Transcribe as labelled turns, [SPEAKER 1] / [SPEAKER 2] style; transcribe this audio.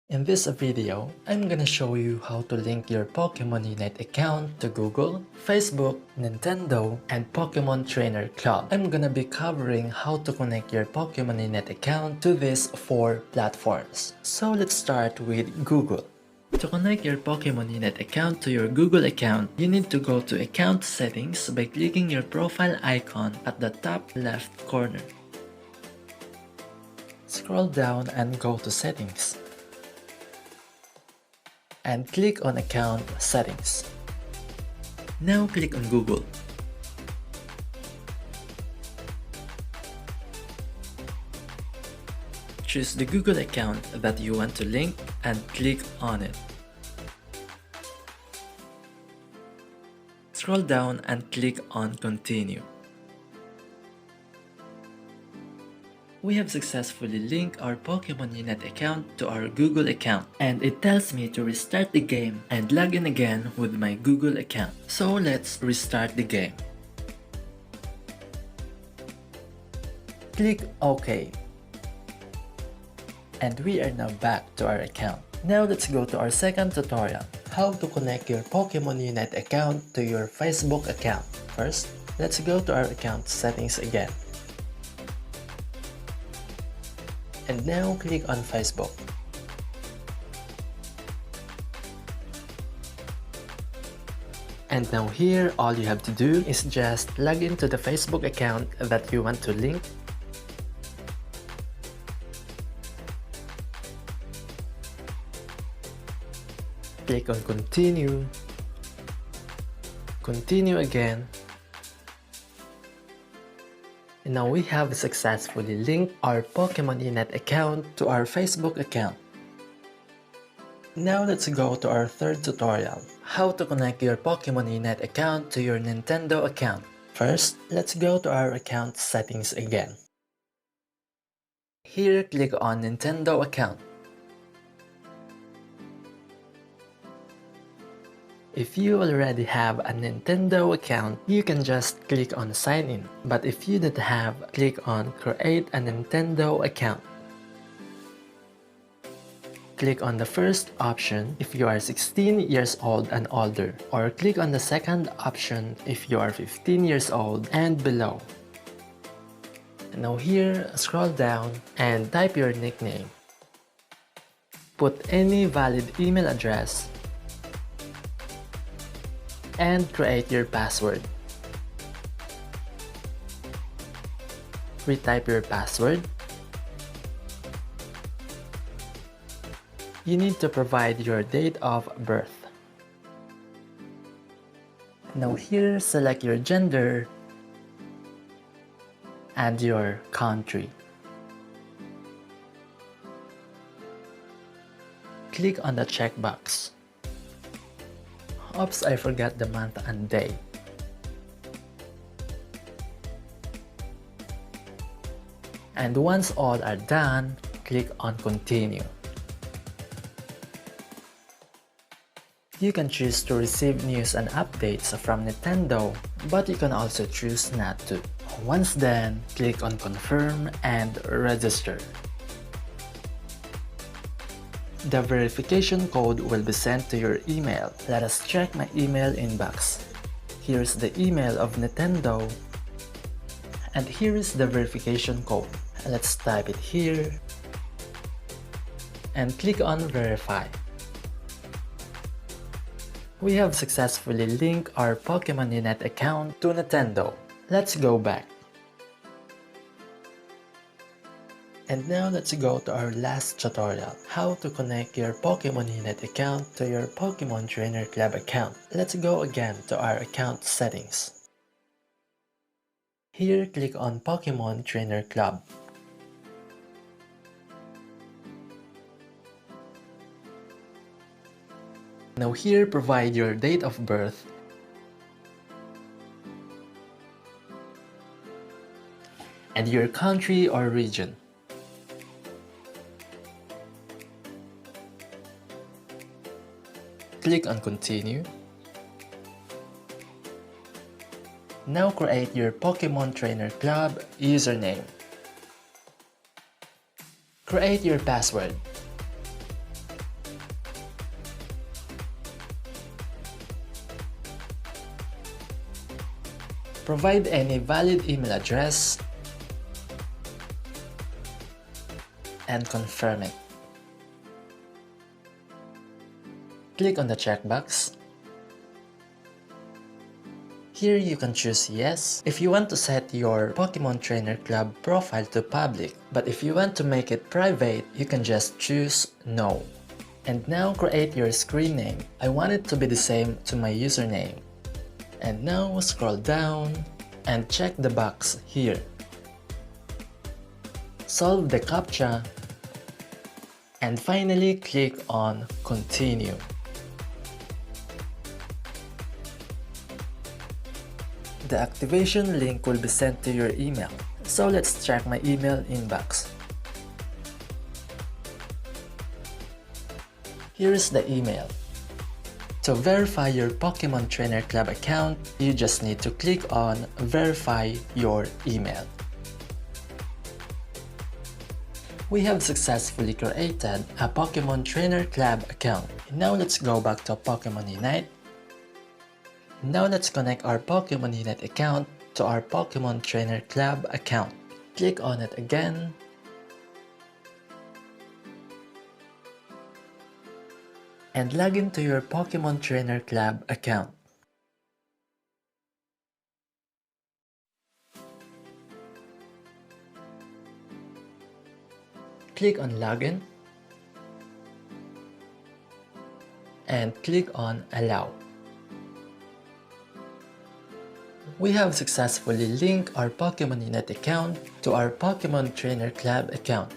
[SPEAKER 1] In this video, I'm gonna show you how to link your Pokemon Unite account to Google, Facebook, Nintendo, and Pokemon Trainer Club. I'm gonna be covering how to connect your Pokemon Unite account to these 4 platforms. So let's start with Google. To connect your Pokemon Unite account to your Google account, you need to go to Account Settings by clicking your profile icon at the top left corner. Scroll down and go to Settings, and click on Account Settings. Now click on Google. Choose the Google account that you want to link and click on it. Scroll down and click on Continue. We have successfully linked our Pokemon Unite account to our Google account, and it tells me to restart the game and log in again with my Google account. So let's restart the game. Click OK. And we are now back to our account. Now let's go to our second tutorial, how to connect your Pokemon Unite account to your Facebook account. First, let's go to our account settings again. And now click on Facebook. And now here, all you have to do is just log into the Facebook account that you want to link. Click on Continue. Continue again. And now we have successfully linked our Pokemon Unite account to our Facebook account. Now let's go to our third tutorial, how to connect your Pokemon Unite account to your Nintendo account. First, let's go to our account settings again. Here, click on Nintendo account. If you already have a Nintendo account, you can just click on Sign In. But if you don't have, click on Create a Nintendo account. Click on the first option if you are 16 years old and older, or click on the second option if you are 15 years old and below. Now here, scroll down and type your nickname. Put any valid email address and create your password. Retype your password. You need to provide your date of birth. Now here, select your gender and your country. Click on the checkbox. Oops, I forgot the month and day. And once all are done, click on Continue. You can choose to receive news and updates from Nintendo, but you can also choose not to. Once done, click on Confirm and Register. The verification code will be sent to your email. Let us check my email inbox. Here's the email of Nintendo. And here is the verification code. Let's type it here. And click on Verify. We have successfully linked our Pokemon Unite account to Nintendo. Let's go back. And now let's go to our last tutorial, how to connect your Pokemon Unite account to your Pokemon Trainer Club account. Let's go again to our account settings. Here, click on Pokemon Trainer Club. Now here, provide your date of birth and your country or region. Click on Continue. Now create your Pokemon Trainer Club username. Create your password. Provide any valid email address and confirm it. Click on the checkbox. Here you can choose yes if you want to set your Pokemon Trainer Club profile to public, but if you want to make it private, you can just choose no. And now create your screen name. I want it to be the same to my username. And now scroll down and check the box here. Solve the CAPTCHA and finally click on Continue. The activation link will be sent to your email. So let's check my email inbox. Here is the email. To verify your Pokemon Trainer Club account, you just need to click on Verify your email. We have successfully created a Pokemon Trainer Club account. Now let's go back to Pokemon Unite. Now let's connect our Pokemon Unite account to our Pokemon Trainer Club account. Click on it again. And log into your Pokemon Trainer Club account. Click on Login and click on Allow. We have successfully linked our Pokemon Unite account to our Pokemon Trainer Club account.